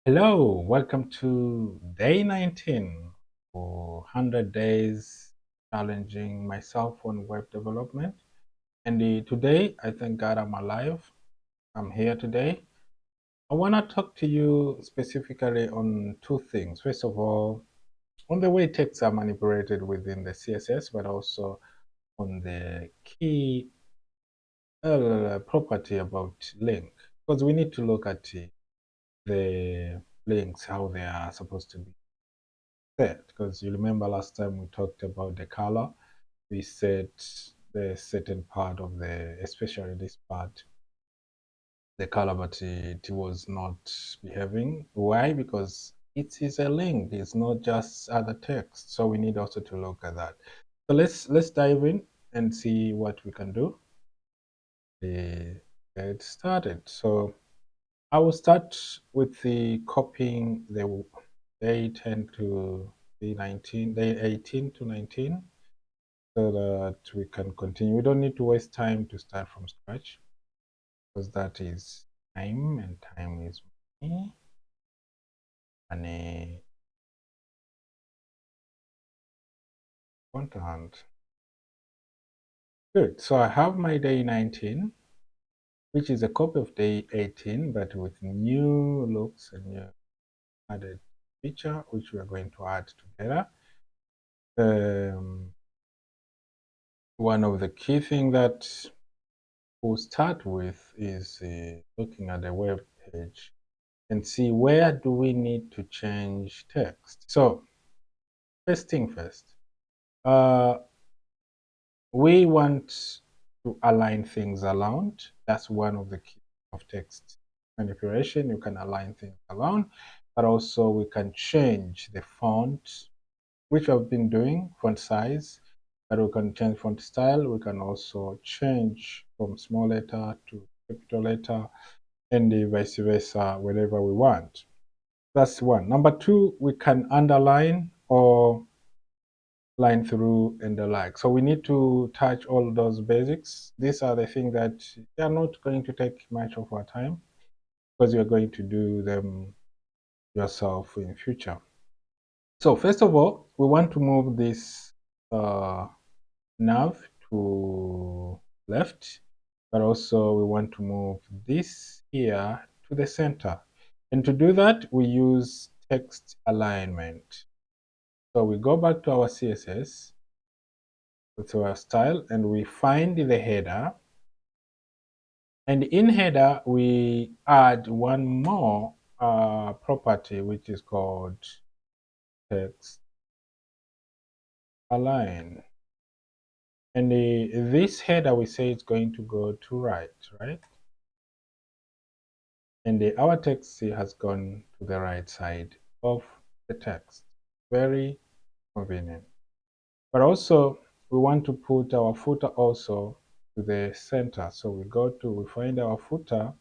Hello, welcome to day 19 for 100 days challenging myself on web development. And today, I thank God I'm alive. I'm here today. I want to talk to you specifically on two things. First of all, on the way texts are manipulated within the CSS, but also on the key property about link, because we need to look at the links, how they are supposed to be set, because you remember last time we talked about the color. We set the certain part of the, especially this part, the color, but it was not behaving. Why? Because it is a link, it's not just other text, so we need also to look at that. So let's dive in and see what we can do to get started. So I will start with the copying the day 10 to day 19, day 18 to 19, so that we can continue. We don't need to waste time to start from scratch, because that is time, and time is money. Money, content. Good. So I have my day 19, which is a copy of day 18, but with new looks and new added feature, which we are going to add together. One of the key things that we'll start with is looking at the web page and see where do we need to change text. So first thing first, we want to align things around. That's one of the key of text manipulation. You can align things around, but also we can change the font, which I've been doing, font size, but we can change font style. We can also change from small letter to capital letter, and vice versa, wherever we want. That's one. Number two, we can underline or line through and the like. So we need to touch all those basics. These are the things that they are not going to take much of our time, because you're going to do them yourself in future. So first of all, we want to move this nav to left, but also we want to move this here to the center. And to do that, we use text alignment. So we go back to our CSS, to our style, and we find the header. And in header, we add one more property, which is called text align. And this header, we say it's going to go to right? And our text has gone to the right side of the text. Very convenient. But also, we want to put our footer also to the center. So we find our footer,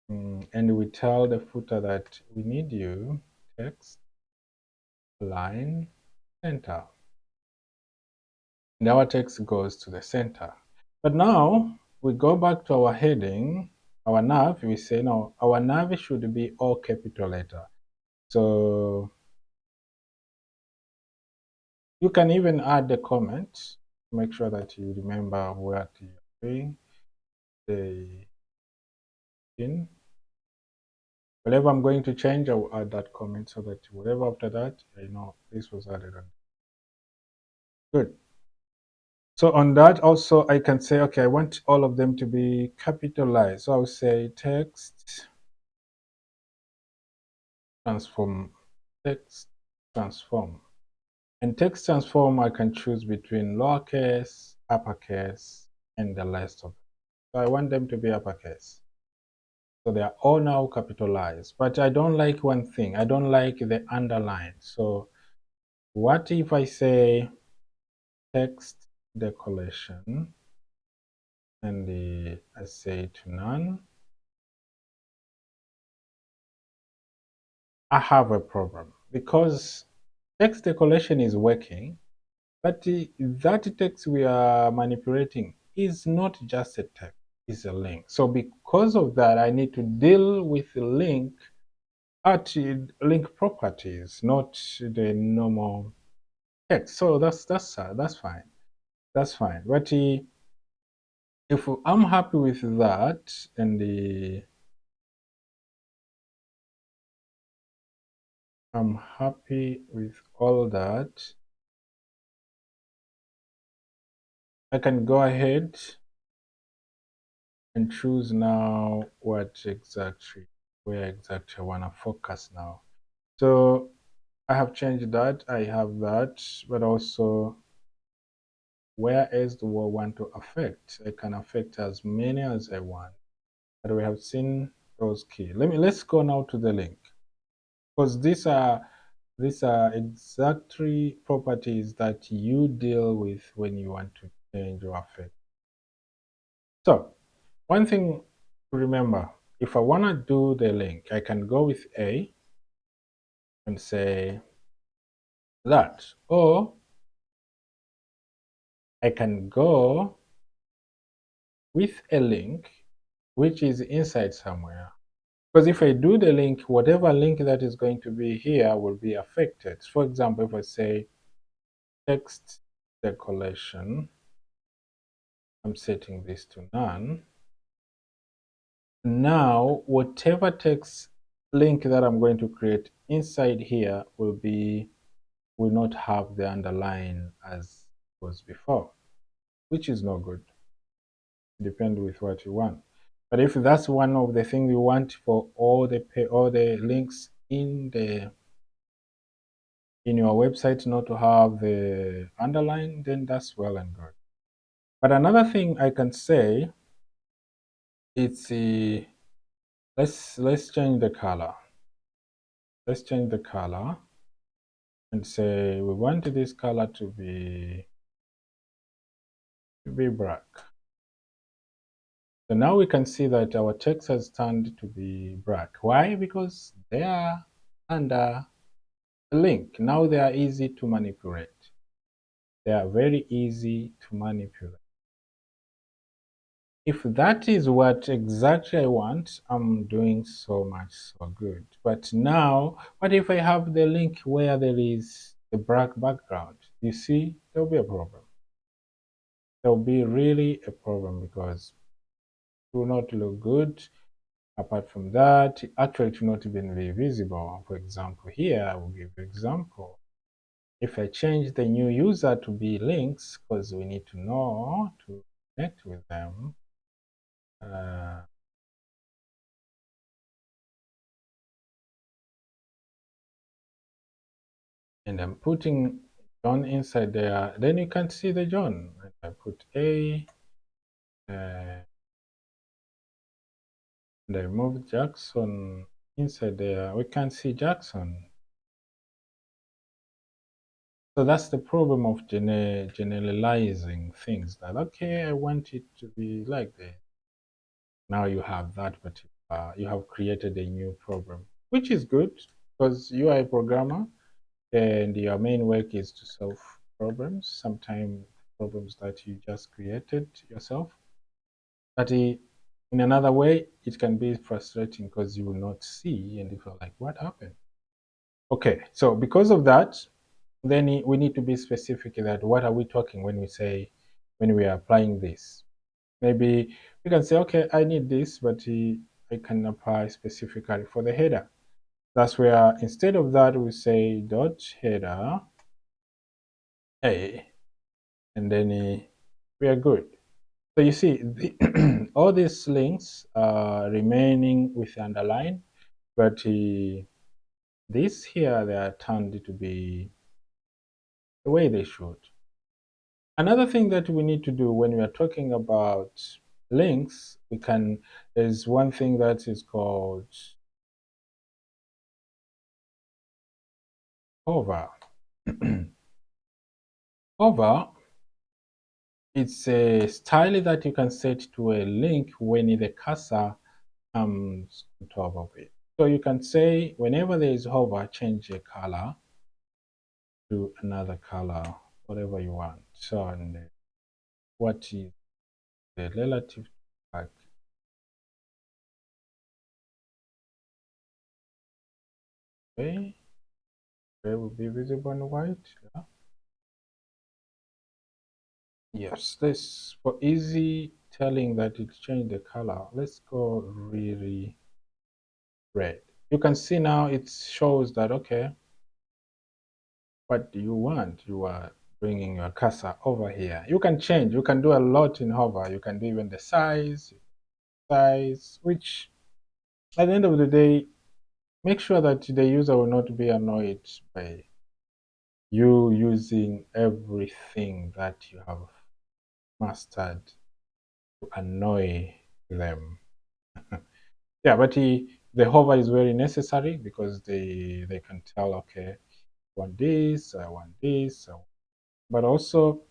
and we tell the footer that we need you text line center. And our text goes to the center. But now we go back to our heading, our nav. We say no, our nav should be all capital letter. So you can even add the comment. Make sure that you remember what you're doing. The in whatever I'm going to change, I will add that comment, so that whatever after that, I know this was added on. Good. So on that also, I can say, okay, I want all of them to be capitalized. So I'll say text transform, text transform. And text transform, I can choose between lowercase, uppercase, and the rest of them. So I want them to be uppercase. So they are all now capitalized. But I don't like one thing. I don't like the underline. So what if I say text decoration, and I say to none? I have a problem, because text decoration is working, but that text we are manipulating is not just a text, it's a link. So because of that, I need to deal with the link at link properties, not the normal text. So that's fine. That's fine. But if I'm happy with that, and I'm happy with all that, I can go ahead and choose now where exactly I want to focus now. So I have changed that. I have that, but also where else do I want to affect? I can affect as many as I want. But we have seen those key. Let's go now to the link, because these are exactly properties that you deal with when you want to change or affect. So one thing to remember, if I want to do the link, I can go with A and say that, or I can go with a link which is inside somewhere. Because if I do the link, whatever link that is going to be here will be affected. For example, if I say text decoration, I'm setting this to none. Now, whatever text link that I'm going to create inside here will not have the underline as was before, which is no good. Depend with what you want. But if that's one of the things you want for all the links in your website not to have the underline, then that's well and good. But another thing I can say, it's let's change the color. Let's change the color and say we want this color to be black. So now we can see that our text has turned to be black. Why? Because they are under a link. Now they are easy to manipulate. They are very easy to manipulate. If that is what exactly I want, I'm doing so much so good. But now, what if I have the link where there is a black background? You see, there'll be a problem. There'll be really a problem because it will not look good. Apart from that, actually it will not even be visible. For example, here I will give you an example. If I change the new user to be links, because we need to know to connect with them, and I'm putting John inside there, then you can see the John. And I put A, and I move Jackson inside there, we can see Jackson. So that's the problem of generalizing things, that okay, I want it to be like this. Now you have that particular, you have created a new problem, which is good because you are a programmer and your main work is to solve problems, sometimes problems that you just created yourself. But in another way, it can be frustrating because you will not see and you feel like, what happened? Okay, so because of that, then we need to be specific that what are we talking when we say, when we are applying this. Maybe we can say, okay, I need this, but I can apply specifically for the header. That's where instead of that, we say dot header A, and then we are good. So you see, all these links are remaining with underline, but this here, they are turned to be the way they should. Another thing that we need to do when we are talking about links, there's one thing that is called hover. Hover, it's a style that you can set to a link when the cursor comes on top of it. So you can say whenever there is hover, change the color to another color, whatever you want. So, and what is the relative back? Okay, they will be visible in white. Yeah. Yes, this for easy telling that it changed the color. Let's go really red. You can see now it shows that, okay, what do you want? You are bringing your cursor over here. You can change. You can do a lot in hover. You can do even the size, which at the end of the day, make sure that the user will not be annoyed by you using everything that you have mastered to annoy them. Yeah, but the hover is very necessary because they can tell, okay, I want this, I want this. But also,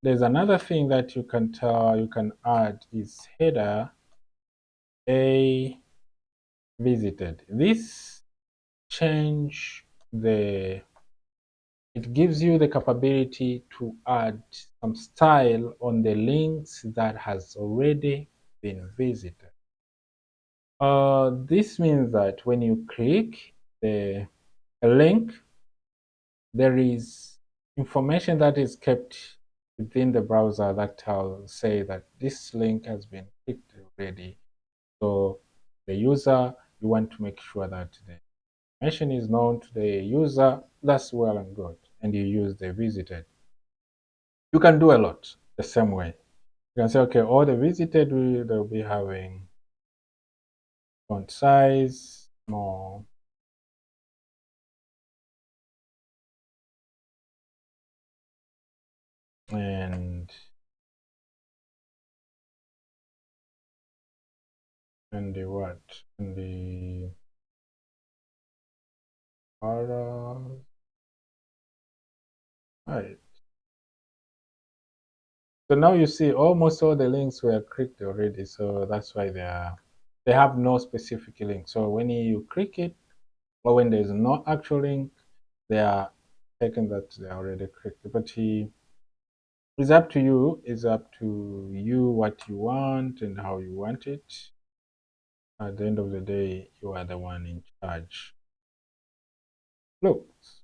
there's another thing that you can tell, you can add is header a visited. This change the it gives you the capability to add some style on the links that has already been visited. This means that when you click a link, there is information that is kept within the browser that will say that this link has been clicked already. So the user, you want to make sure that the information is known to the user. That's well and good. And you use the visited. You can do a lot the same way. You can say, okay, all the visited, they'll be having font size, more, and the what? And the color. Right. So now you see almost all the links were clicked already. So that's why they have no specific link. So when you click it, or when there's no actual link, they are taken that they are already clicked. But it's up to you. It's up to you what you want and how you want it. At the end of the day, you are the one in charge. Looks,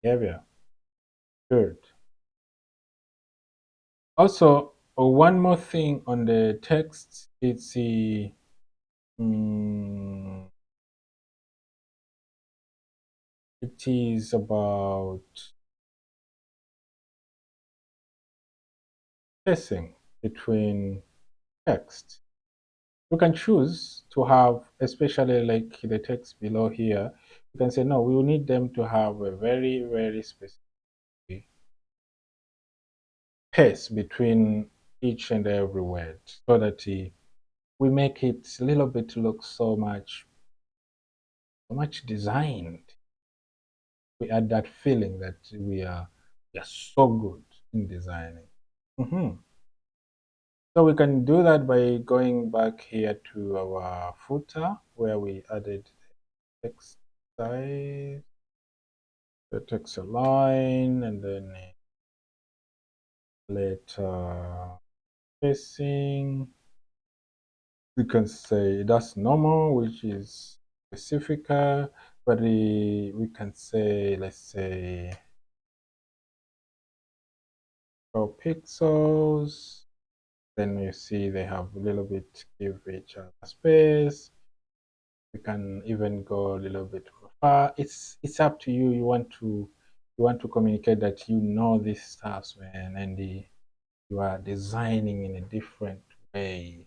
behavior, good. Also, one more thing on the text, it's mm, it is about spacing between text. You can choose to have, especially like the text below here, you can say, no, we will need them to have a very, very specific space between each and every word so that we make it a little bit look so much designed. We add that feeling that we are so good in designing. So we can do that by going back here to our footer where we added text size, the text align, and then let spacing. We can say that's normal, which is specific, but we can say, let's say, 12 pixels. Then you see they have a little bit, give each other space. We can even go a little bit far. It's up to you. You want to communicate that you know these stuff, man, and you are designing in a different way.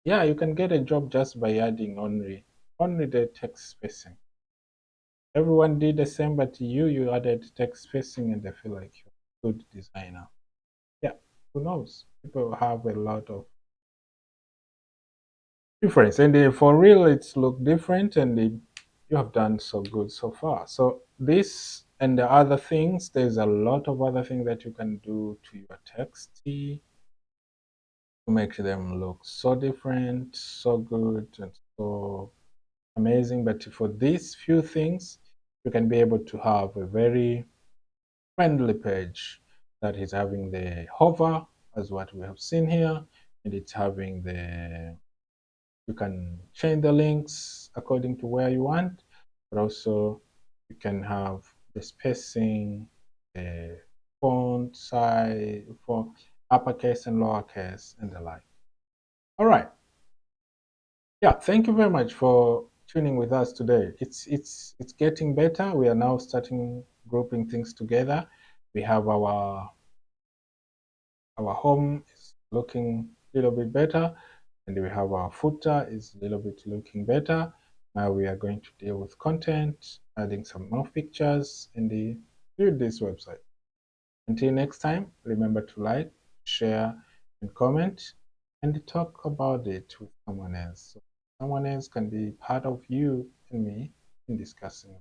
Yeah, you can get a job just by adding only the text spacing. Everyone did the same, but you added text spacing, and they feel like you're a good designer. Yeah, who knows? People have a lot of difference, and for real it's look different, and you have done so good so far. So this and the other things, there's a lot of other things that you can do to your text to make them look so different, so good, and so amazing. But for these few things, you can be able to have a very friendly page that is having the hover as what we have seen here, and it's having the you can change the links according to where you want, but also you can have the spacing, the font size for uppercase and lowercase and the like. All right. Yeah, thank you very much for tuning with us today. It's getting better. We are now starting grouping things together. We have our home is looking a little bit better, and we have our footer is a little bit looking better. Now we are going to deal with content, adding some more pictures in the build this website. Until next time, remember to like, share, and comment, and talk about it with someone else. So someone else can be part of you and me in discussing.